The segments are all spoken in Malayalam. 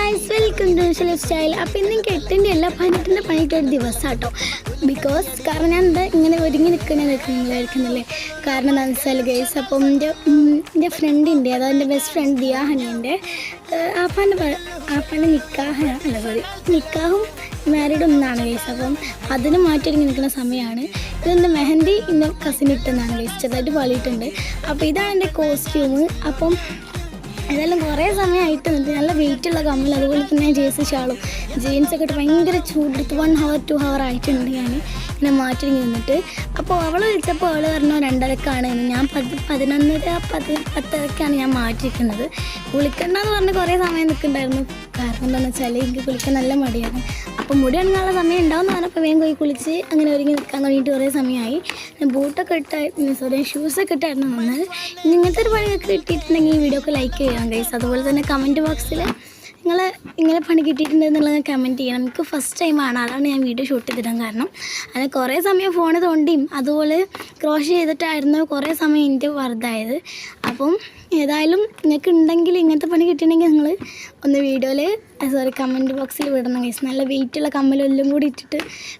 Guys, welcome to lifestyle. അപ്പോൾ ഇന്ന് കെട്ടിൻ്റെ എല്ലാ പണിയിട്ടൊരു ദിവസം കേട്ടോ. കാരണം ഞാൻ എന്താ ഇങ്ങനെ ഒരുങ്ങി നിൽക്കുന്നതായിരിക്കുന്നില്ലേ. കാരണം എന്താണെന്ന് വെച്ചാൽ ഗൈസ്, അപ്പം എൻ്റെ ഫ്രണ്ടിൻ്റെ, അതായത് എൻ്റെ ബെസ്റ്റ് ഫ്രണ്ട് ദിയാഹനീൻ്റെ ആപ്പാൻ്റെ നിക്കാഹും മാരീഡ് ഒന്നാണ് ഗൈസ്. അപ്പം അതിന് മാറ്റിയൊരുങ്ങി നിൽക്കുന്ന സമയമാണ്. ഇതെൻ്റെ മെഹന്തി ഇന്ന് കസിൻ ഇട്ടെന്നാണ് ഗൈസ്, ചെറുതായിട്ട് പാളിയിട്ടുണ്ട്. അപ്പോൾ ഇതാണ് എൻ്റെ കോസ്റ്റ്യൂം. അപ്പം ഏതായാലും കുറേ സമയമായിട്ട് നിന്നിട്ട് നല്ല വെയിറ്റുള്ള കമ്മൽ, അതുപോലെ തന്നെ ജേഴ്സി ഷാളും ജീൻസൊക്കെ ഇട്ട് ഭയങ്കര ചൂടെടുത്ത് 1 hour 2 hour ആയിട്ടുണ്ട് ഞാൻ ഇങ്ങനെ മാറ്റി നിന്നിട്ട്. അപ്പോൾ അവൾ വിളിച്ചപ്പോൾ അവൾ പറഞ്ഞു 2:30 ഞാൻ 10:30 ഞാൻ മാറ്റിയിരിക്കുന്നത്. കുളിക്കണ്ടെന്ന് പറഞ്ഞ് കുറേ സമയം നിൽക്കുന്നുണ്ടായിരുന്നു. കാരണം എന്താണെന്ന് വെച്ചാൽ എനിക്ക് കുളിക്കാൻ നല്ല മടിയാണ്. അപ്പോൾ മുടി ഉണങ്ങാനുള്ള സമയം ഉണ്ടാവുമെന്ന് പറഞ്ഞപ്പോൾ വേഗം പോയി കുളിച്ച് അങ്ങനെ ഒരുങ്ങി നിൽക്കാൻ തുടങ്ങിയിട്ട് കുറേ സമയമായി. ബൂട്ടൊക്കെ ഷൂസൊക്കെ ഇട്ടായിരുന്നു വന്നത്. ഇങ്ങനത്തെ ഒരു പണിയൊക്കെ കിട്ടിയിട്ടുണ്ടെങ്കിൽ ഈ വീഡിയോക്ക് ലൈക്ക് ചെയ്യണം ഗൈസ്. അതുപോലെ തന്നെ കമൻറ്റ് ബോക്സിൽ നിങ്ങൾ ഇങ്ങനെ പണി കിട്ടിയിട്ടുണ്ടെന്നുള്ളത് കമൻറ്റ് ചെയ്യണം. എനിക്ക് ഫസ്റ്റ് ടൈമാണ്, അതാണ് ഞാൻ വീഡിയോ ഷൂട്ട് ചെയ്തിടാൻ കാരണം. അങ്ങനെ കുറേ സമയം ഫോൺ തോണ്ടിയും അതുപോലെ ക്രോഷ് ചെയ്തിട്ടായിരുന്നു കുറേ സമയം എനിക്ക് വെറുതായത്. അപ്പം ഏതായാലും നിങ്ങൾക്ക് ഉണ്ടെങ്കിൽ ഇങ്ങനത്തെ പണി കിട്ടിയിട്ടുണ്ടെങ്കിൽ നിങ്ങൾ ഒന്ന് കമൻറ്റ് ബോക്സിൽ വിടണം ഗൈസ്. നല്ല വെയിറ്റുള്ള കമ്മലെല്ലാം കൂടി ഇട്ടിട്ട്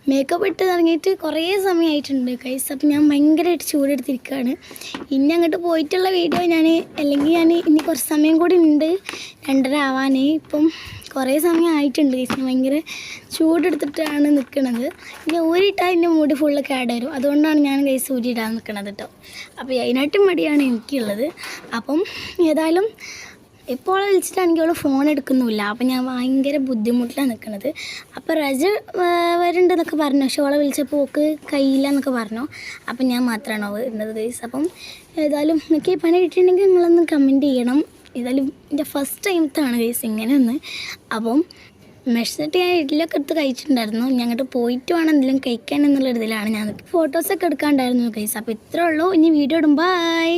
മേക്കപ്പ് ഇട്ട് തുടങ്ങിയിട്ട് കുറേ സമയമായിട്ടുണ്ട് ഗൈസ്. അപ്പം ഞാൻ ഭയങ്കരമായിട്ട് ചൂടെടുത്തിരിക്കുകയാണ്. ഇനി അങ്ങോട്ട് പോയിട്ടുള്ള വീഡിയോ അല്ലെങ്കിൽ ഇനി കുറച്ച് സമയം കൂടി ഉണ്ട് 2:30 ആവാൻ. ഇപ്പം കുറേ സമയം ആയിട്ടുണ്ട് ഗൈസ്. ഭയങ്കര ചൂടെടുത്തിട്ടാണ് നിൽക്കുന്നത്. ഇനി ഊരിയിട്ടാൽ എൻ്റെ മുടി ഫുള്ള് കേട് വരും. അതുകൊണ്ടാണ് ഞാൻ ഗൈസ് ഊരിയിടാൻ നിൽക്കുന്നത് കേട്ടോ. അപ്പോൾ അതിനായിട്ടും മടിയാണ് എനിക്കുള്ളത്. അപ്പം ഏതായാലും ഇപ്പോൾ വിളിച്ചിട്ടാണെങ്കിൽ അവൾ ഫോൺ എടുക്കുന്നുമില്ല. അപ്പം ഞാൻ ഭയങ്കര ബുദ്ധിമുട്ടിലാണ് നിൽക്കുന്നത്. അപ്പോൾ റജ വരുന്നുണ്ടെന്നൊക്കെ പറഞ്ഞു, പക്ഷെ അവളെ വിളിച്ചപ്പോൾ ഓക്ക് കയ്യില്ല എന്നൊക്കെ പറഞ്ഞു. അപ്പം ഞാൻ മാത്രമാണോ വരുന്നത് ഗൈസ്. അപ്പം ഏതായാലും നിങ്ങൾക്ക് ഈ പണി കിട്ടിയിട്ടുണ്ടെങ്കിൽ നിങ്ങളൊന്ന് കമൻറ്റ് ചെയ്യണം. ഏതായാലും എൻ്റെ ഫസ്റ്റ് ടൈമത്താണ് ഗൈസ് ഇങ്ങനെ ഒന്ന്. അപ്പം മെഷർട്ട് ഞാൻ ഇഡ്ഡലിയൊക്കെ എടുത്ത് കഴിച്ചിട്ടുണ്ടായിരുന്നു. ഞങ്ങോട്ട് പോയിട്ട് വേണം എന്തെങ്കിലും കഴിക്കാൻ എന്നുള്ള ഇതിലാണ് ഞാൻ ഫോട്ടോസൊക്കെ എടുക്കാണ്ടായിരുന്നു ഗൈസ്. അപ്പോൾ ഇത്രേ ഉള്ളൂ. ഇനി വീഡിയോ ഇടും. ബൈ.